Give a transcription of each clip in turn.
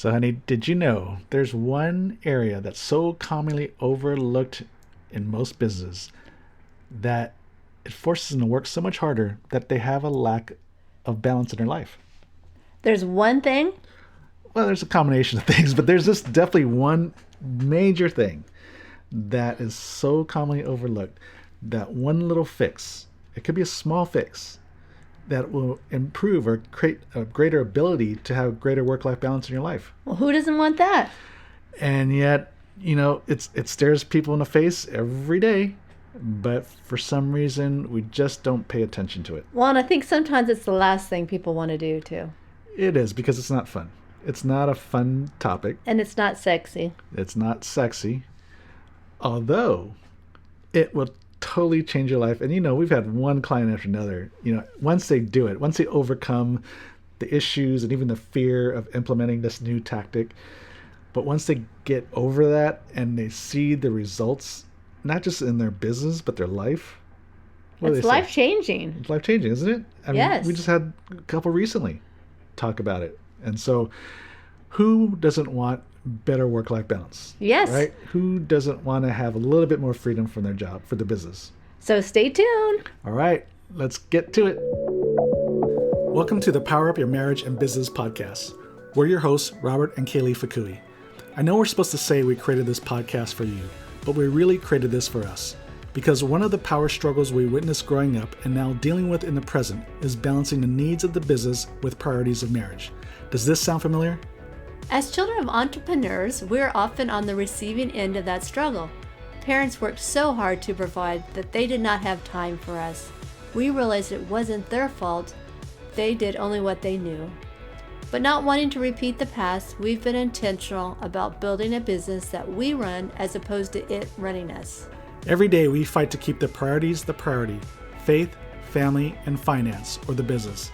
So, honey, did you know there's one area that's so commonly overlooked in most businesses that it forces them to work so much harder that they have a lack of balance in their life? There's one thing. Well, there's a combination of things, but there's just definitely one major thing that is so commonly overlooked, that one little fix, it could be a small fix, that will improve or create a greater ability to have greater work-life balance in your life. Well, who doesn't want that? And yet, it stares people in the face every day, but for some reason, we just don't pay attention to it. Well, and I think sometimes it's the last thing people want to do, too. It is, because it's not fun. It's not a fun topic. And it's not sexy. It's not sexy. Although, it will totally change your life. And we've had one client after another. Once they do it, once they overcome the issues and even the fear of implementing this new tactic, but once they get over that and they see the results, not just in their business, but their life. It's life-changing. It's life-changing, isn't it? Yes. We just had a couple recently talk about it. And so who doesn't want better work-life balance? Yes. Right? Who doesn't want to have a little bit more freedom from their job, for the business? So stay tuned. All right, let's get to it. Welcome to the Power Up Your Marriage and Business podcast. We're your hosts, Robert and Kaylee Fukui. I know we're supposed to say we created this podcast for you, but we really created this for us. Because one of the power struggles we witnessed growing up and now dealing with in the present is balancing the needs of the business with priorities of marriage. Does this sound familiar? As children of entrepreneurs, we're often on the receiving end of that struggle. Parents worked so hard to provide that they did not have time for us. We realized it wasn't their fault. They did only what they knew. But not wanting to repeat the past, we've been intentional about building a business that we run as opposed to it running us. Every day we fight to keep the priorities the priority: faith, family, and finance, or the business.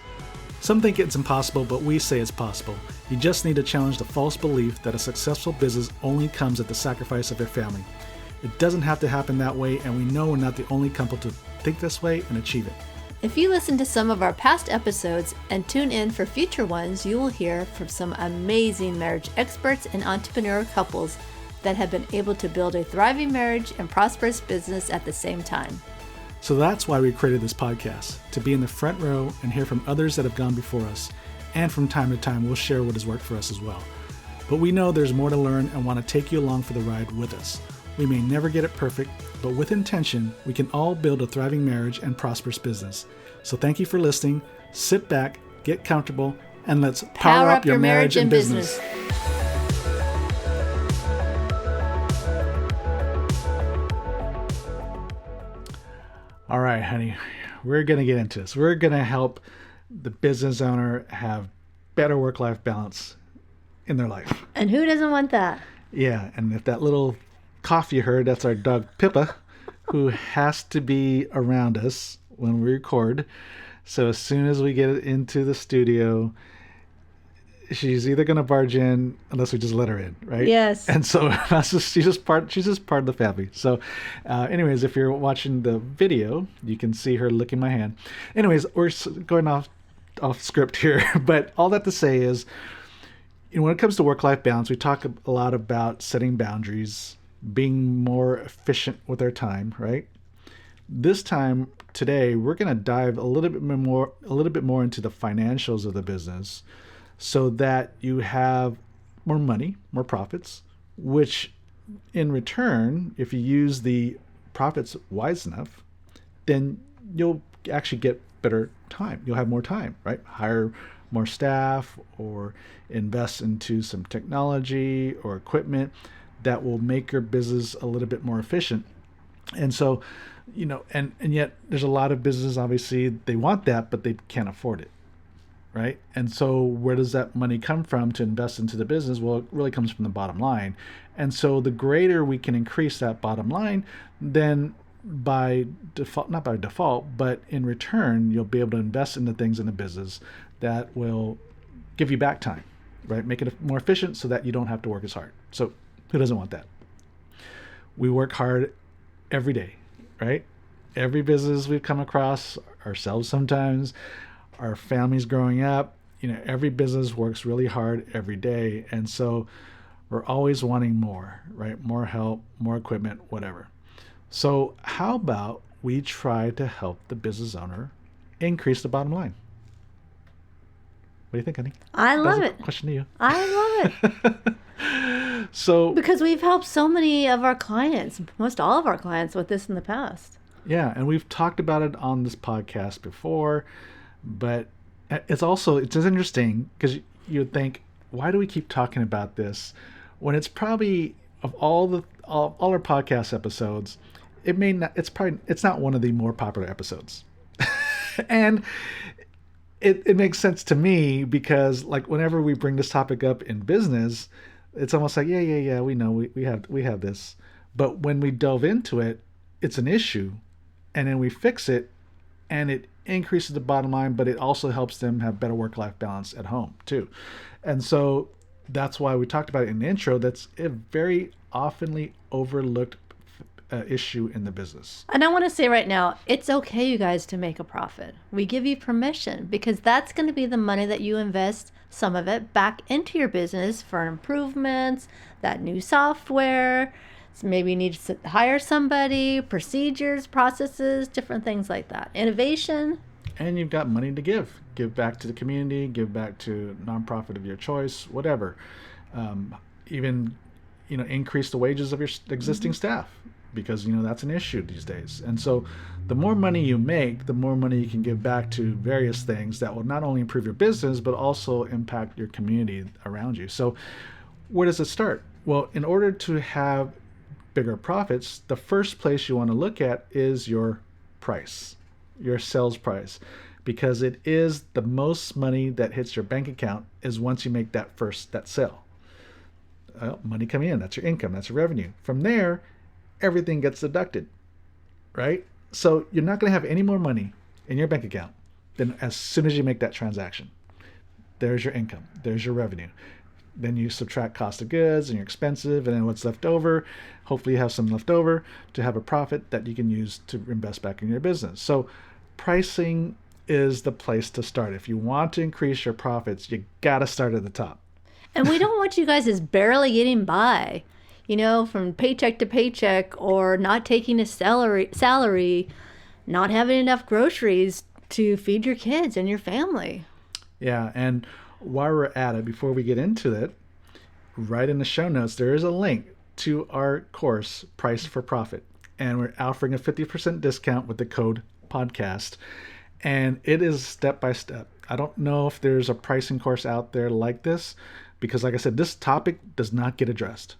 Some think it's impossible, but we say it's possible. You just need to challenge the false belief that a successful business only comes at the sacrifice of your family. It doesn't have to happen that way, and we know we're not the only couple to think this way and achieve it. If you listen to some of our past episodes and tune in for future ones, you will hear from some amazing marriage experts and entrepreneur couples that have been able to build a thriving marriage and prosperous business at the same time. So that's why we created this podcast, to be in the front row and hear from others that have gone before us. And from time to time, we'll share what has worked for us as well. But we know there's more to learn and want to take you along for the ride with us. We may never get it perfect, but with intention, we can all build a thriving marriage and prosperous business. So thank you for listening. Sit back, get comfortable, and let's power up your marriage and business. All right, honey, we're going to get into this. We're going to help the business owner have better work-life balance in their life. And who doesn't want that? Yeah, and if that little cough you heard, that's our dog Pippa, who has to be around us when we record. So as soon as we get into the studio, she's either going to barge in unless we just let her in, right? Yes. And so she's just part of the family. So anyways, if you're watching the video, you can see her licking my hand. Anyways, we're going off script here, but all that to say is, when it comes to work-life balance, we talk a lot about setting boundaries, being more efficient with our time, right? This time today, we're going to dive a little bit more into the financials of the business, so that you have more money, more profits, which in return, if you use the profits wise enough, then you'll actually get better time. You'll have more time, right? Hire more staff or invest into some technology or equipment that will make your business a little bit more efficient. And so, and yet there's a lot of businesses, obviously, they want that, but they can't afford it. Right? And so where does that money come from to invest into the business? Well, it really comes from the bottom line. And so the greater we can increase that bottom line, then by default, not by default, but in return, you'll be able to invest in the things in the business that will give you back time, right? Make it more efficient so that you don't have to work as hard. So who doesn't want that? We work hard every day, right? Every business we've come across, ourselves sometimes, our families growing up, every business works really hard every day. And so we're always wanting more, right? More help, more equipment, whatever. So how about we try to help the business owner increase the bottom line? What do you think, honey? I love it. Question to you. I love it. So because we've helped so many of our clients, most all of our clients, with this in the past. yeah, and we've talked about it on this podcast before, but it's just interesting because you'd think, why do we keep talking about this when it's probably of all our podcast episodes, it's not one of the more popular episodes. And it makes sense to me because, like, whenever we bring this topic up in business, it's almost like, yeah, we know we have this. But when we delve into it, it's an issue, and then we fix it, and it increases the bottom line, but it also helps them have better work-life balance at home too. And so that's why we talked about it in the intro. That's a very oftenly overlooked issue in the business. And I want to say right now, it's okay, you guys, to make a profit. We give you permission because that's going to be the money that you invest, some of it, back into your business for improvements, that new software. So maybe you need to hire somebody, procedures, processes, different things like that. Innovation. And you've got money to give. Give back to the community, give back to nonprofit of your choice, whatever. Even, increase the wages of your existing staff, because that's an issue these days. And so the more money you make, the more money you can give back to various things that will not only improve your business, but also impact your community around you. So where does it start? Well, in order to have bigger profits, the first place you want to look at is your price, your sales price, because it is the most money that hits your bank account is once you make that sale. Money coming in, that's your income, that's your revenue. From there, everything gets deducted, right? So you're not going to have any more money in your bank account than as soon as you make that transaction. There's your income, there's your revenue. Then you subtract cost of goods and your expensive, and then what's left over. Hopefully you have some left over to have a profit that you can use to invest back in your business. So pricing is the place to start. If you want to increase your profits, you got to start at the top. And we don't want you guys as barely getting by, from paycheck to paycheck, or not taking a salary, not having enough groceries to feed your kids and your family. Yeah, and while we're at it, before we get into it, right in the show notes, there is a link to our course, Price for Profit. And we're offering a 50% discount with the code podcast. And it is step by step. I don't know if there's a pricing course out there like this, because like I said, this topic does not get addressed.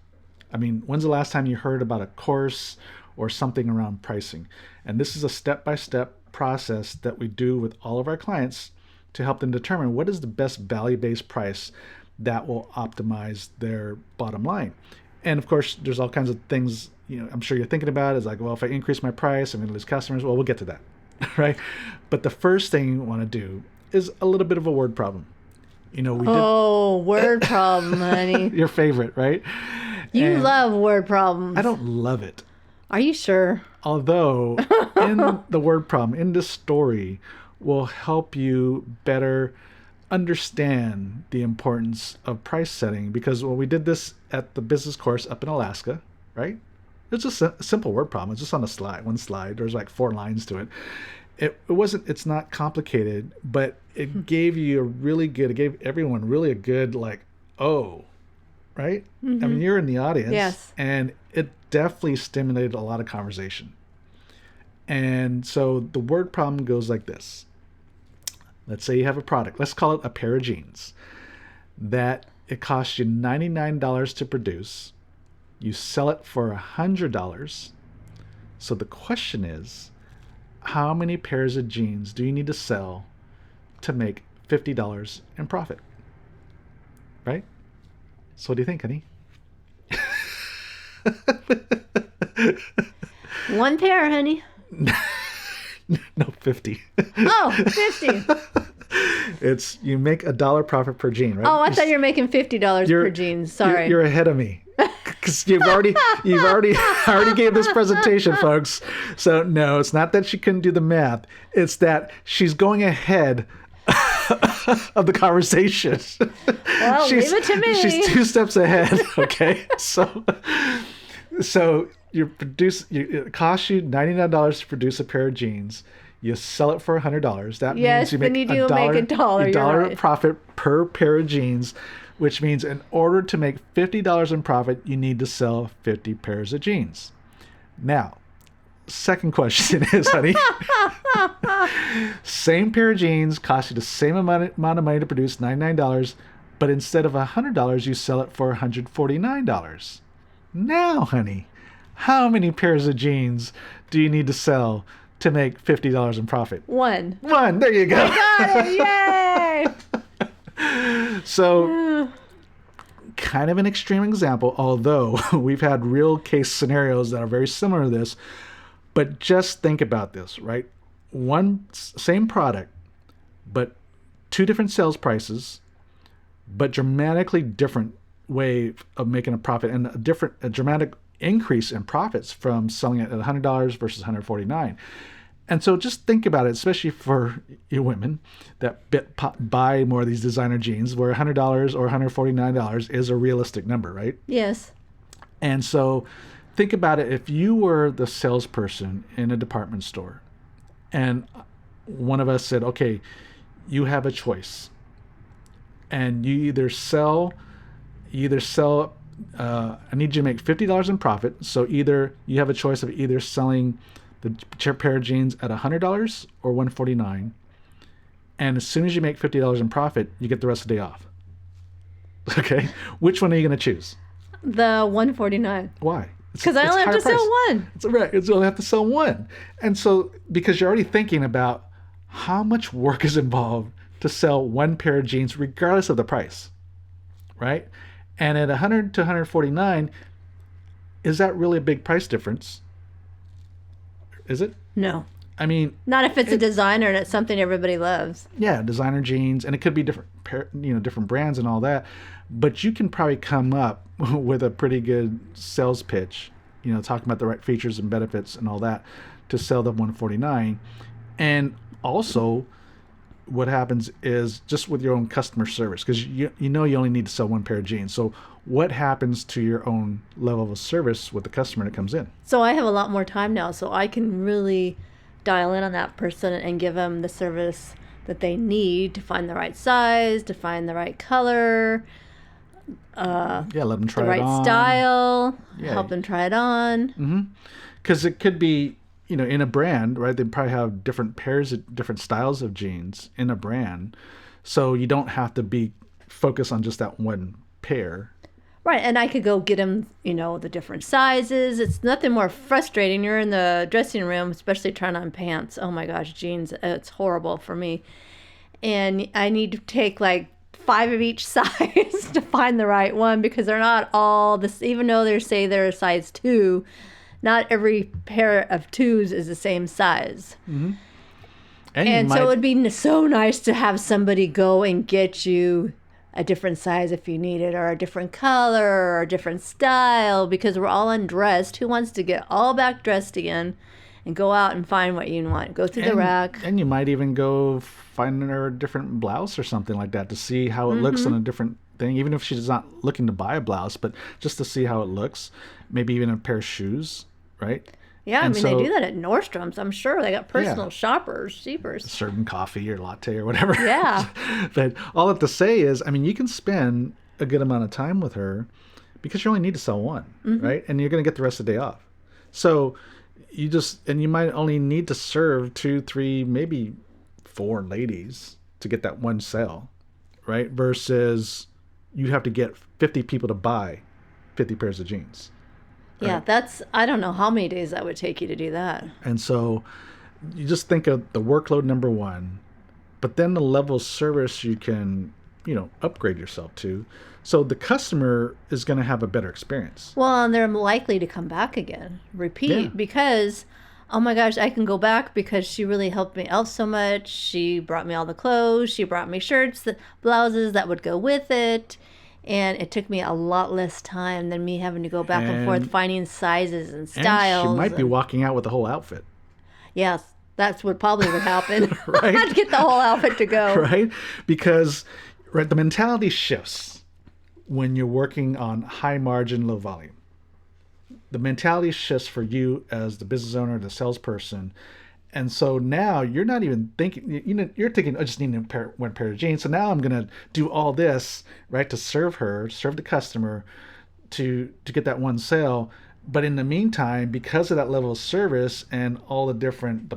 I mean, when's the last time you heard about a course or something around pricing? And this is a step-by-step process that we do with all of our clients to help them determine what is the best value-based price that will optimize their bottom line. And of course, there's all kinds of things, I'm sure you're thinking about is like, well, if I increase my price, I'm going to lose customers. Well, we'll get to that, right? But the first thing you want to do is a little bit of a word problem. Word problem, honey. Your favorite, right? You love word problems. I don't love it. Are you sure? Although, in the word problem, in this story, will help you better understand the importance of price setting. Because when we did this at the business course up in Alaska, right? It's just a simple word problem. It's just on one slide. There's like 4 lines to it. It's not complicated, but it gave it gave everyone really a good, like, oh, right? Mm-hmm. I mean, you're in the audience. Yes. And it definitely stimulated a lot of conversation. And so the word problem goes like this. Let's say you have a product. Let's call it a pair of jeans that it costs you $99 to produce. You sell it for $100. So the question is, how many pairs of jeans do you need to sell to make $50 in profit? Right? So what do you think, honey? One pair, honey. No, 50. Oh, 50. It's you make $1 profit per jean, right? Oh, I thought you were making $50 per jean. Sorry. You're ahead of me. Because you've already gave this presentation, folks. So no, it's not that she couldn't do the math. It's that she's going ahead of the conversation. Well, leave it to me. She's 2 steps ahead. Okay, so it costs you $99 to produce a pair of jeans. You sell it for $100. That Yes, means you then make you do make a dollar, a you're dollar right. profit per pair of jeans, which means in order to make $50 in profit, you need to sell 50 pairs of jeans. Now, second question is, honey, same pair of jeans cost you the same amount of money to produce, $99, but instead of $100, you sell it for $149. Now, honey, how many pairs of jeans do you need to sell to make $50 in profit? One. One. There you go. Got it. Yay! So, kind of an extreme example, although we've had real case scenarios that are very similar to this. But just think about this, right? Same product, but 2 different sales prices, but dramatically different way of making a profit, and a dramatic increase in profits from selling it at $100 versus $149. And so just think about it, especially for you women that buy more of these designer jeans, where $100 or $149 is a realistic number, right? Yes. And so think about it. If you were the salesperson in a department store and one of us said, okay, you have a choice, and you either sell, I need you to make $50 in profit. So either you have a choice of either selling the pair of jeans at $100 or $149. And as soon as you make $50 in profit, you get the rest of the day off. Okay. Which one are you going to choose? The 149. Why? Because I only have to sell one. It's right. It's only have to sell one. And so, because you're already thinking about how much work is involved to sell one pair of jeans, regardless of the price, right? And at 100 to 149, is that really a big price difference? Is it? No. I mean, Not if it's a designer and it's something everybody loves. yeah, designer jeans, and it could be different brands and all that. But you can probably come up with a pretty good sales pitch, talking about the right features and benefits and all that to sell the 149. And also, what happens is just with your own customer service, because you only need to sell one pair of jeans. So what happens to your own level of service with the customer that comes in? So I have a lot more time now, so I can really dial in on that person and give them the service that they need to find the right size, to find the right color, Yeah, let them try the it right on. style, Yeah. help them try it on. Because it could be, in a brand, right? They probably have different pairs of different styles of jeans in a brand. So you don't have to be focused on just that one pair. Right, and I could go get them, the different sizes. It's nothing more frustrating. You're in the dressing room, especially trying on pants. Oh my gosh, jeans, it's horrible for me. And I need to take like 5 of each size to find the right one, because they're not all this, even though they're a size 2, not every pair of 2s is the same size. And so it would be so nice to have somebody go and get you a different size if you need it, or a different color, or a different style, because we're all undressed. Who wants to get all back dressed again and go out and find what you want? Go through the rack. And you might even go find her a different blouse or something like that to see how it looks on a different thing, even if she's not looking to buy a blouse, but just to see how it looks. Maybe even a pair of shoes, right? Yeah, And they so- do that at Nordstrom's. I'm sure they got personal shoppers, sheepers. Serving coffee or latte or whatever. Yeah. But all I have to say is, you can spend a good amount of time with her because you only need to sell one, right? And you're going to get the rest of the day off. So you might only need to serve 2, 3, maybe 4 ladies to get that one sale, right? Versus you have to get 50 people to buy 50 pairs of jeans. Yeah, I don't know how many days that would take you to do that. And so you just think of the workload, number one, but then the level of service you can, upgrade yourself to. So the customer is going to have a better experience. Well, and they're likely to come back again, repeat, Yeah. because, oh my gosh, I can go back because she really helped me out so much. She brought me all the clothes. She brought me shirts, blouses that would go with it. And it took me a lot less time than me having to go back and forth finding sizes and styles. And she might be walking out with the whole outfit. Yes, That's what probably would happen. Right? I'd get the whole outfit to go. Right? Because the mentality shifts when you're working on high margin, low volume. The mentality shifts for you as the business owner, the salesperson. And so now you're not even thinking, you're thinking, I just need one pair of jeans. So now I'm going to do all this, right, to serve the customer, to get that one sale. But in the meantime, because of that level of service and all the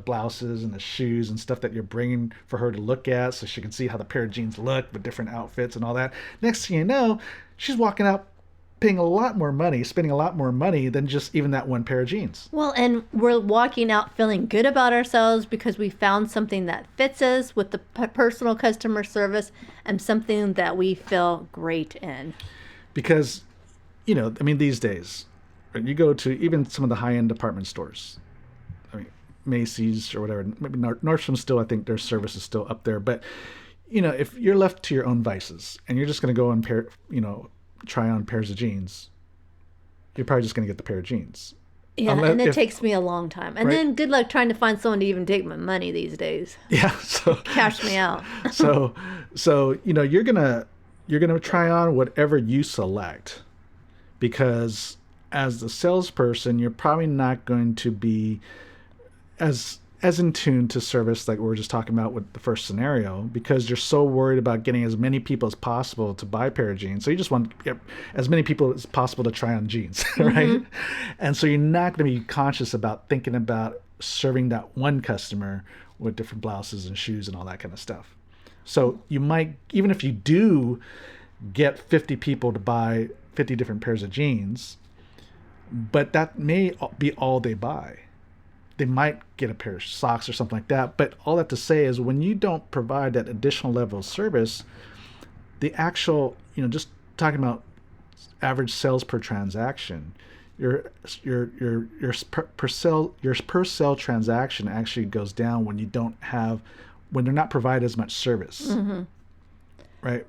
blouses and the shoes and stuff that you're bringing for her to look at so she can see how the pair of jeans look with different outfits and all that, next thing you know, she's walking out paying a lot more money, spending a lot more money than just even that one pair of jeans. Well, and we're walking out feeling good about ourselves because we found something that fits us with the personal customer service and something that we feel great in. Because, these days, you go to even some of the high-end department stores, Macy's or whatever, maybe Nordstrom still, I think their service is still up there. But, if you're left to your own vices and you're just going to go and try on pairs of jeans, you're probably just going to get the pair of jeans. Yeah, and it takes me a long time. And then good luck trying to find someone to even take my money these days. Yeah, so cash me out. so you're gonna try on whatever you select, because as the salesperson, you're probably not going to be as in tune to service like we were just talking about with the first scenario, because you're so worried about getting as many people as possible to buy a pair of jeans. So you just want to get as many people as possible to try on jeans, right? Mm-hmm. And so you're not going to be conscious about thinking about serving that one customer with different blouses and shoes and all that kind of stuff. So you might, even if you do get 50 people to buy 50 different pairs of jeans, but that may be all they buy. They might get a pair of socks or something like that. But all that to say is, when you don't provide that additional level of service, the actual, just talking about average sales per transaction, your per sale transaction actually goes down when they're not provided as much service. Mm-hmm. Right?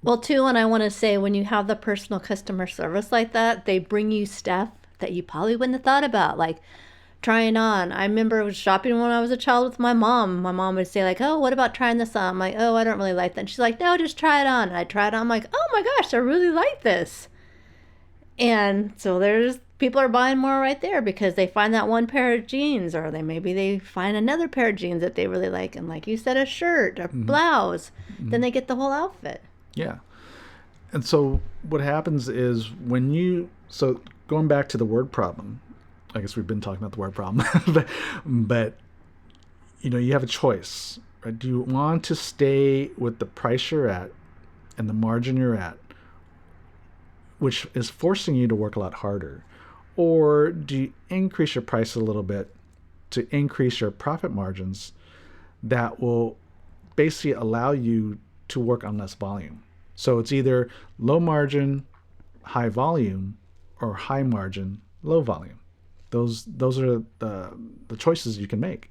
Well, too, and I want to say, when you have the personal customer service like that, they bring you stuff that you probably wouldn't have thought about, like trying on. I remember shopping when I was a child with my mom. My mom would say, like, oh, what about trying this on? I'm like, oh, I don't really like that. And she's like, no, just try it on. And I tried it on. I'm like, oh my gosh, I really like this. And so people are buying more right there because they find that one pair of jeans, or they find another pair of jeans that they really like. And like you said, a shirt, a mm-hmm. blouse, mm-hmm. then they get the whole outfit. Yeah. And so what happens is so going back to the word problem, I guess we've been talking about the word problem, but you have a choice, right? Do you want to stay with the price you're at and the margin you're at, which is forcing you to work a lot harder, or do you increase your price a little bit to increase your profit margins that will basically allow you to work on less volume? So it's either low margin, high volume, or high margin, low volume. Those are the choices you can make,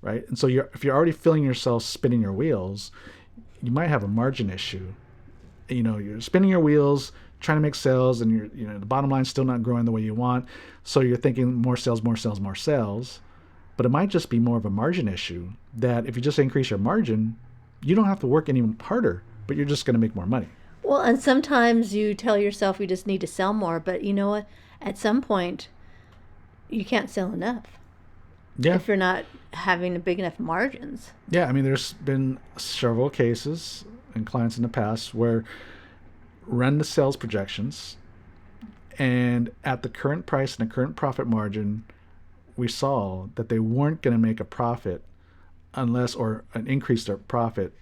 right? And so if you're already feeling yourself spinning your wheels, you might have a margin issue. You're spinning your wheels, trying to make sales, and the bottom line's still not growing the way you want. So you're thinking more sales, more sales, more sales. But it might just be more of a margin issue, that if you just increase your margin, you don't have to work any harder, but you're just going to make more money. Well, and sometimes you tell yourself you just need to sell more, but you know what? At some point, you can't sell enough. Yeah. If you're not having big enough margins. Yeah, there's been several cases and clients in the past where run the sales projections, and at the current price and the current profit margin, we saw that they weren't going to make a profit or increase their profit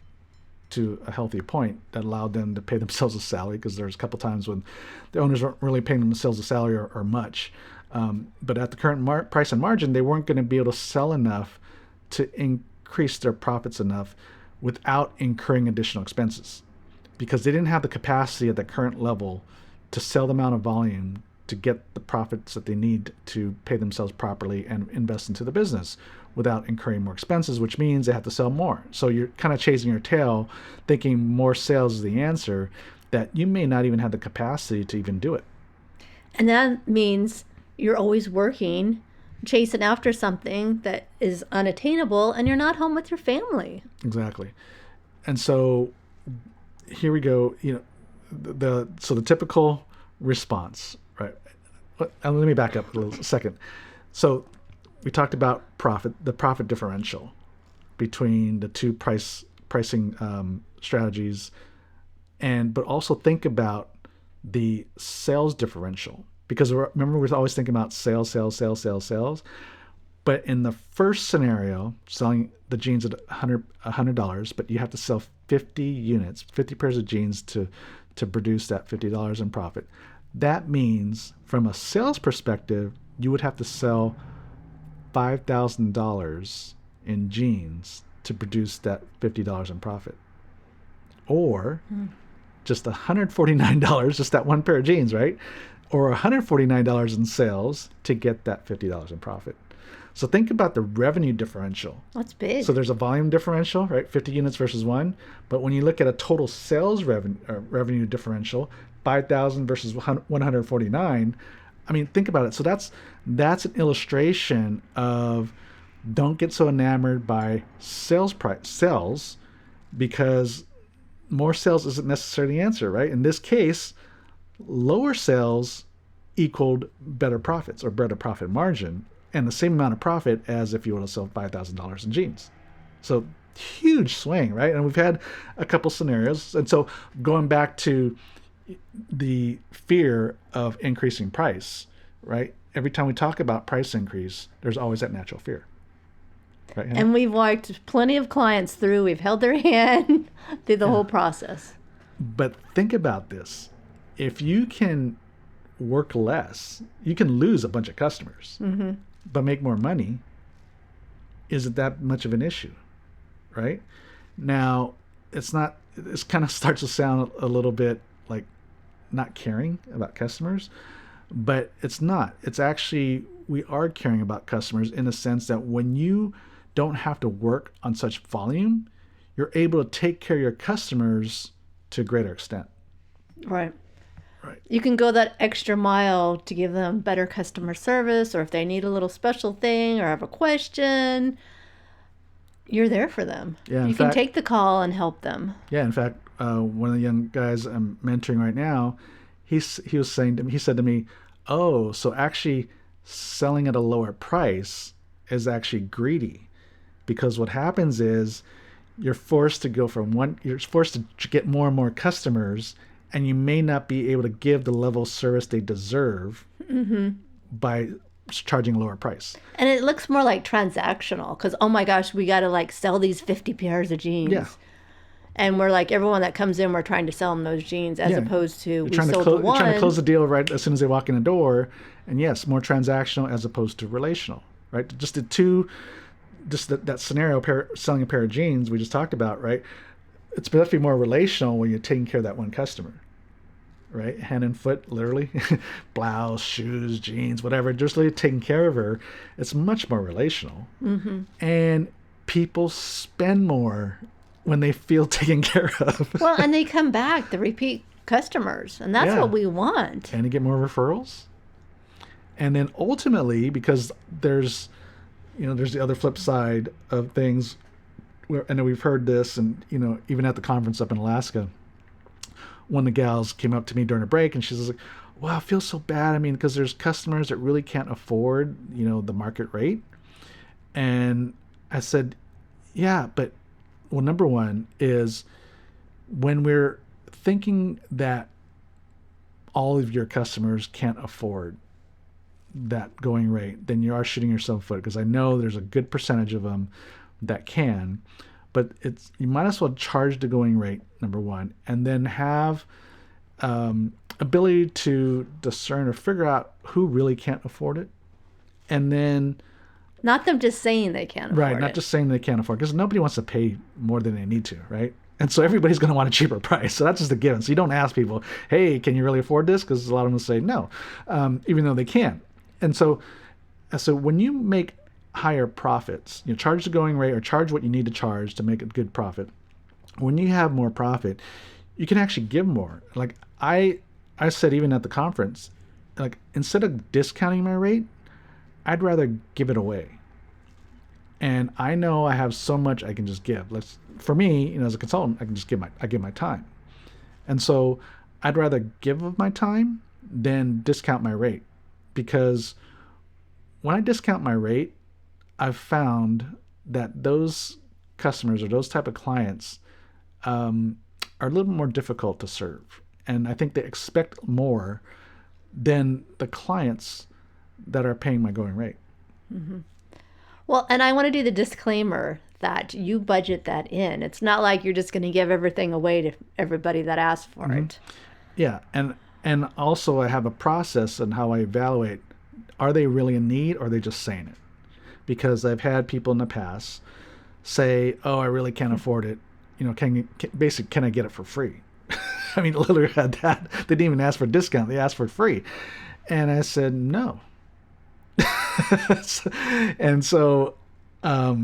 to a healthy point that allowed them to pay themselves a salary, because there's a couple times when the owners weren't really paying themselves a salary or much. But at the current price and margin, they weren't going to be able to sell enough to increase their profits enough without incurring additional expenses, because they didn't have the capacity at the current level to sell the amount of volume to get the profits that they need to pay themselves properly and invest into the business without incurring more expenses, which means they have to sell more. So you're kind of chasing your tail, thinking more sales is the answer, that you may not even have the capacity to even do it. And that means you're always working chasing after something that is unattainable and you're not home with your family. Exactly. And so here we go, the typical response, right? Let me back up a little second. So we talked about the profit differential between the two pricing strategies, but also think about the sales differential, because remember, we're always thinking about sales. But in the first scenario, selling the jeans at $100, but you have to sell 50 units, 50 pairs of jeans to produce that $50 in profit. That means from a sales perspective, you would have to sell $5,000 in jeans to produce that $50 in profit. Or just $149, just that one pair of jeans, right? Or $149 in sales to get that $50 in profit. So think about the revenue differential. That's big. So there's a volume differential, right? 50 units versus one. But when you look at a total sales revenue differential, 5,000 versus 149, I mean, think about it. So that's an illustration of, don't get so enamored by sales, because more sales isn't necessarily the answer, right? In this case, lower sales equaled better profits or better profit margin, and the same amount of profit as if you would have sold $5,000 in jeans. So huge swing, right? And we've had a couple scenarios. And so going back to the fear of increasing price, right? Every time we talk about price increase, there's always that natural fear. Right, and we've walked plenty of clients through. We've held their hand through the whole process. But think about this. If you can work less, you can lose a bunch of customers, but make more money. Is it that much of an issue? Right? Now, it kind of starts to sound a little bit like not caring about customers, but it's not. It's actually, we are caring about customers in the sense that when you don't have to work on such volume, you're able to take care of your customers to a greater extent. Right. You can go that extra mile to give them better customer service, or if they need a little special thing or have a question, you're there for them. Yeah, you can take the call and help them. Yeah, in fact, one of the young guys I'm mentoring right now, he said to me, oh, so actually selling at a lower price is actually greedy. Because what happens is you're forced to get more and more customers, and you may not be able to give the level of service they deserve by charging a lower price. And it looks more like transactional, because, oh my gosh, we got to sell these 50 pairs of jeans. Yeah. And we're everyone that comes in, we're trying to sell them those jeans, as opposed to we sold one. You're trying to close the deal right as soon as they walk in the door. And yes, more transactional as opposed to relational, right? Just that scenario, selling a pair of jeans we just talked about, right? It's supposed to be more relational when you're taking care of that one customer, right? Hand and foot, literally. Blouse, shoes, jeans, whatever. Just really taking care of her. It's much more relational. And people spend more when they feel taken care of. Well, and they come back, the repeat customers. And that's what we want. And you get more referrals. And then ultimately, because there's the other flip side of things. I know we've heard this, and even at the conference up in Alaska, one of the gals came up to me during a break, and she's like, "Wow, I feel so bad. I mean, because there's customers that really can't afford, the market rate." And I said, "Yeah, but number one is when we're thinking that all of your customers can't afford that going rate, then you are shooting yourself in the foot, because I know there's a good percentage of them that can, but you might as well charge the going rate, number one, and then have ability to discern or figure out who really can't afford it, and then not them just saying they can't afford it. Right, not just saying they can't afford it, because nobody wants to pay more than they need to, right? And so everybody's going to want a cheaper price. So that's just a given. So you don't ask people, hey, can you really afford this? Because a lot of them will say no, even though they can. And so when you make higher profits, charge the going rate or charge what you need to charge to make a good profit. When you have more profit, you can actually give more. Like I said, even at the conference, instead of discounting my rate, I'd rather give it away. And I know I have so much I can just give. For me, as a consultant, I can just give my time. And so I'd rather give of my time than discount my rate, because when I discount my rate, I've found that those customers or those type of clients are a little more difficult to serve. And I think they expect more than the clients that are paying my going rate. Mm-hmm. Well, and I want to do the disclaimer that you budget that in. It's not like you're just going to give everything away to everybody that asks for it. Yeah, and also I have a process on how I evaluate, are they really in need or are they just saying it? Because I've had people in the past say, oh, I really can't afford it. Basically, can I get it for free? I mean, literally had that. They didn't even ask for a discount. They asked for it free. And I said, no. And so a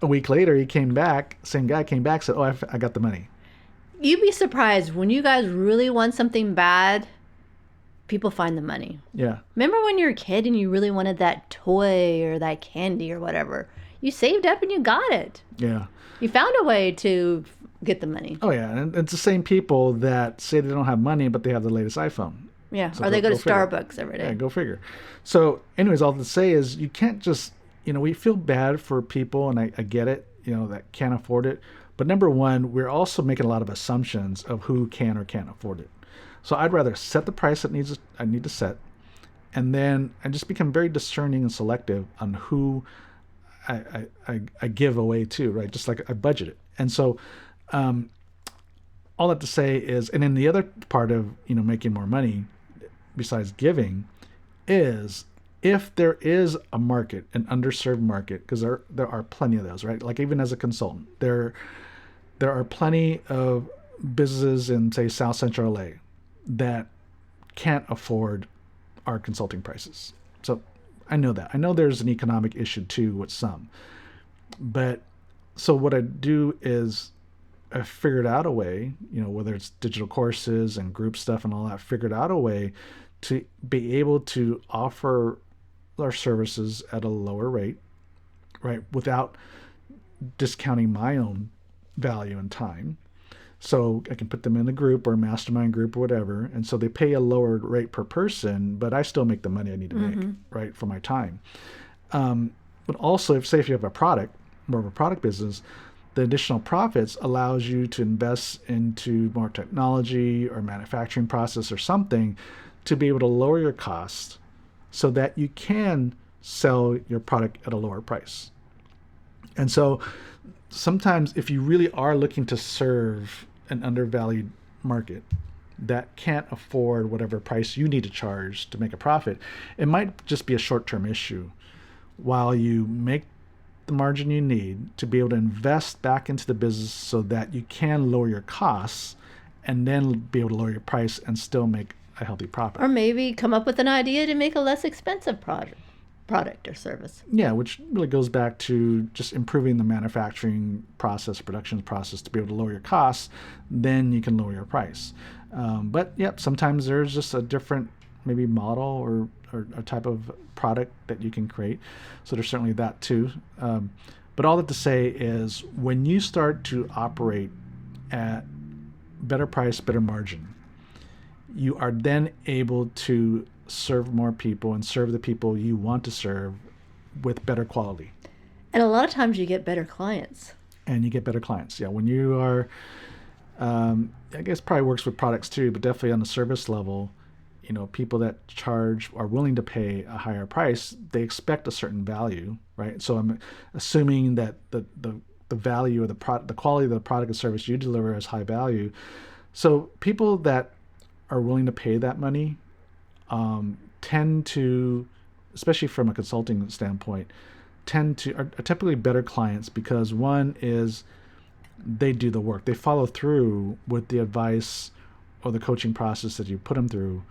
week later, he came back. Same guy came back, said, oh, I got the money. You'd be surprised when you guys really want something bad, people find the money. Yeah. Remember when you were a kid and you really wanted that toy or that candy or whatever? You saved up and you got it. Yeah. You found a way to get the money. Oh, yeah. And it's the same people that say they don't have money, but they have the latest iPhone. Yeah. So or they go to figure. Starbucks every day. Yeah, go figure. So anyways, all to say is you can't just, we feel bad for people, and I get it, that can't afford it. But number one, we're also making a lot of assumptions of who can or can't afford it. So I'd rather set the price that I need to set, and then I just become very discerning and selective on who I give away to, right? Just like I budget it. And so all that to say is, and then the other part of, making more money besides giving is if there is a market, an underserved market, because there are plenty of those, right? Like even as a consultant, there are plenty of businesses in, say, South Central LA that can't afford our consulting prices. So I know that. I know there's an economic issue too with some. But so what I do is I figured out a way, whether it's digital courses and group stuff and all that, figured out a way to be able to offer our services at a lower rate, right, without discounting my own value and time. So I can put them in a group or a mastermind group or whatever. And so they pay a lower rate per person, but I still make the money I need to make, right, for my time. But also, if you have a product, more of a product business, the additional profits allows you to invest into more technology or manufacturing process or something to be able to lower your cost so that you can sell your product at a lower price. And so sometimes if you really are looking to serve an undervalued market that can't afford whatever price you need to charge to make a profit, it might just be a short-term issue while you make the margin you need to be able to invest back into the business so that you can lower your costs and then be able to lower your price and still make a healthy profit. Or maybe come up with an idea to make a less expensive product or service. Yeah, which really goes back to just improving the manufacturing process, production process to be able to lower your costs, then you can lower your price. But yep, sometimes there's just a different maybe model or a type of product that you can create. So there's certainly that too. But all that to say is when you start to operate at better price, better margin, you are then able to serve more people and serve the people you want to serve with better quality. And a lot of times you get better clients. And you get better clients. Yeah, when you are, I guess probably works with products too, but definitely on the service level, people that are willing to pay a higher price, they expect a certain value, right? So I'm assuming that the value of the product, the quality of the product and service you deliver is high value. So people that are willing to pay that money tend to, especially from a consulting standpoint, are typically better clients because one is they do the work. They follow through with the advice or the coaching process that you put them through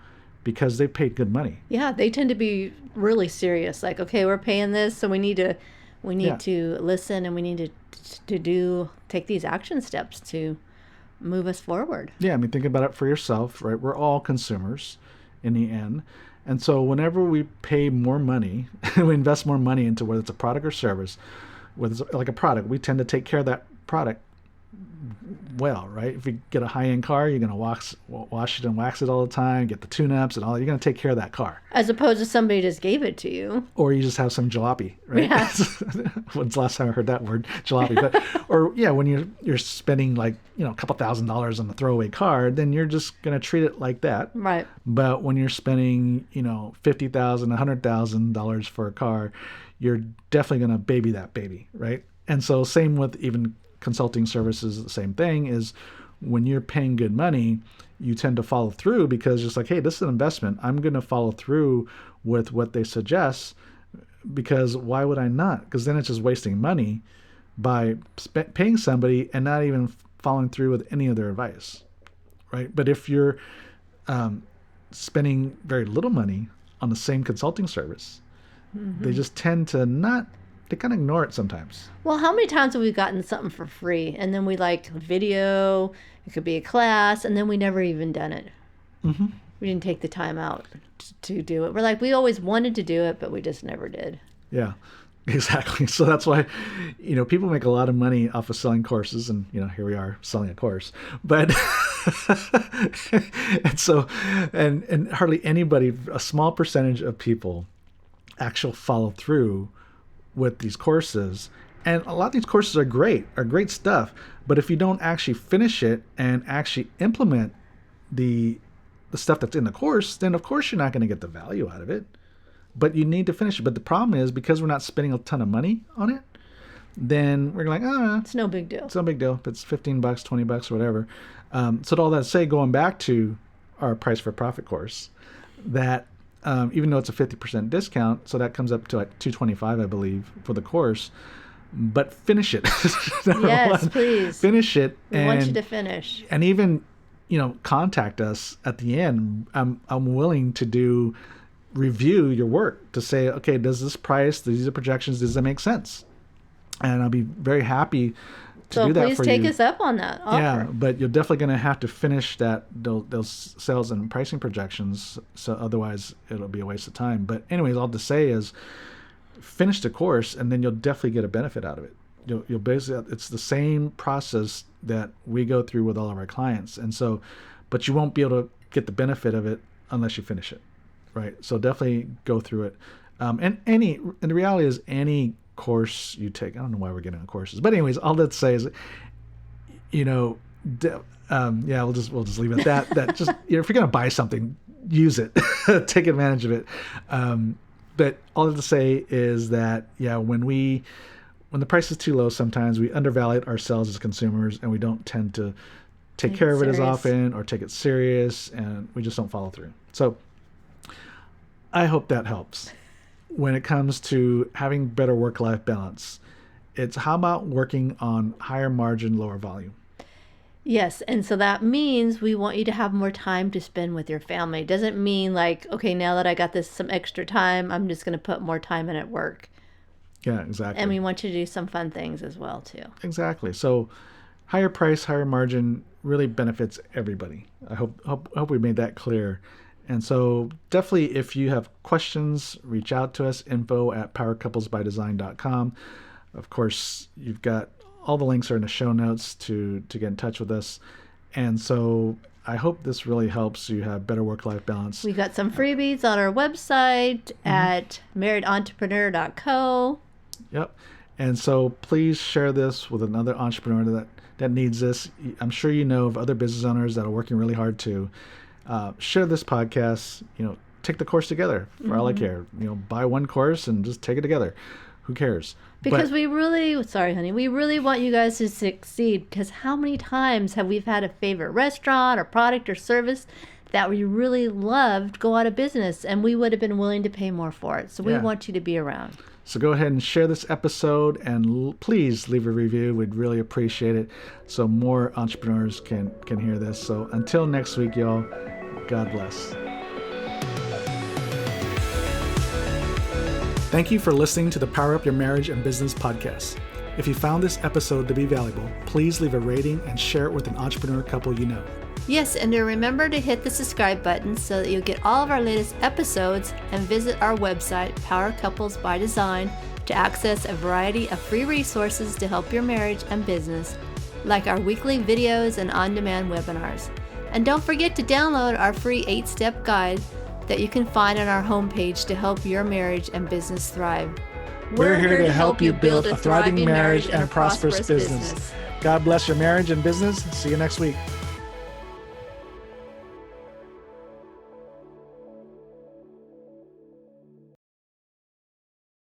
because they paid good money. Yeah, they tend to be really serious. Like, okay, we're paying this, so we need to listen and we need to take these action steps to move us forward. Yeah, I mean, think about it for yourself, right? We're all consumers. in the end. And so whenever we pay more money, we invest more money into whether it's a product or service, whether it's like a product, we tend to take care of that product well, right? If you get a high-end car, you're going to wash it and wax it all the time, get the tune-ups and all. You're going to take care of that car. As opposed to somebody just gave it to you. Or you just have some jalopy, right? Yeah. When's the last time I heard that word, jalopy? But or yeah, when you're spending like a couple $1,000s on a throwaway car, then you're just going to treat it like that. Right. But when you're spending $50,000, $100,000 for a car, you're definitely going to baby that baby, right? And so same with even consulting services, the same thing is when you're paying good money, you tend to follow through because it's like, hey, this is an investment. I'm going to follow through with what they suggest because why would I not? Because then it's just wasting money by paying somebody and not even following through with any of their advice, right? But if you're spending very little money on the same consulting service, they just tend to they kind of ignore it sometimes. Well, how many times have we gotten something for free and then we like video, it could be a class, and then we never even done it. Mm-hmm. We didn't take the time out to do it. We're like, we always wanted to do it, but we just never did. Yeah, exactly. So that's why, people make a lot of money off of selling courses and, here we are selling a course, but, and hardly anybody, a small percentage of people actually follow through with these courses. And a lot of these courses are great stuff. But if you don't actually finish it and actually implement the stuff that's in the course, then of course you're not going to get the value out of it. But you need to finish it. But the problem is because we're not spending a ton of money on it, then we're like, it's no big deal. It's no big deal. If it's $15, $20, whatever. So to all that to say, going back to our Price for Profit course, that even though it's a 50% discount, so that comes up to like $225, I believe, for the course. But finish it. Yes, please. Finish it. We want you to finish. And even, contact us at the end. I'm willing to review your work to say, okay, does this price, these are projections, does that make sense? And I'll be very happy to do that for you. So please take us up on that offer. Yeah, but you're definitely going to have to finish those sales and pricing projections. So otherwise, it'll be a waste of time. But anyways, all to say is finish the course, and then you'll definitely get a benefit out of it. You'll basically, it's the same process that we go through with all of our clients, and so, but you won't be able to get the benefit of it unless you finish it, right? So definitely go through it. And the reality is any course you take, I don't know why we're getting on courses, but anyways, all that to say is, we'll just leave it at that. That just, if you're going to buy something, use it, take advantage of it. But all that to say is that, when the price is too low, sometimes we undervalue ourselves as consumers and we don't tend to take care of it as often or take it serious, and we just don't follow through. So I hope that helps. When it comes to having better work-life balance, it's how about working on higher margin, lower volume? Yes, and so that means we want you to have more time to spend with your family. It doesn't mean like, okay, now that I got some extra time, I'm just going to put more time in at work. Yeah, exactly. And we want you to do some fun things as well, too. Exactly. So higher price, higher margin really benefits everybody. I hope we made that clear. And so definitely, if you have questions, reach out to us, info@powercouplesbydesign.com. Of course, you've got all the links are in the show notes to get in touch with us. And so I hope this really helps you have better work-life balance. We got some freebies on our website at marriedentrepreneur.co. Yep. And so please share this with another entrepreneur that needs this. I'm sure you know of other business owners that are working really hard too. Share this podcast, take the course together for all I care. Buy one course and just take it together. Who cares? Because we really want you guys to succeed, because how many times have we had a favorite restaurant or product or service that we really loved go out of business and we would have been willing to pay more for it. So we want you to be around. So go ahead and share this episode and please leave a review. We'd really appreciate it so more entrepreneurs can hear this. So until next week, y'all, God bless. Thank you for listening to the Power Up Your Marriage and Business podcast. If you found this episode to be valuable, please leave a rating and share it with an entrepreneur couple you know. Yes, and to remember to hit the subscribe button so that you'll get all of our latest episodes, and visit our website, Power Couples by Design, to access a variety of free resources to help your marriage and business, like our weekly videos and on-demand webinars. And don't forget to download our free 8-step guide that you can find on our homepage to help your marriage and business thrive. We're here to help you build a thriving marriage and a prosperous business. God bless your marriage and business. See you next week.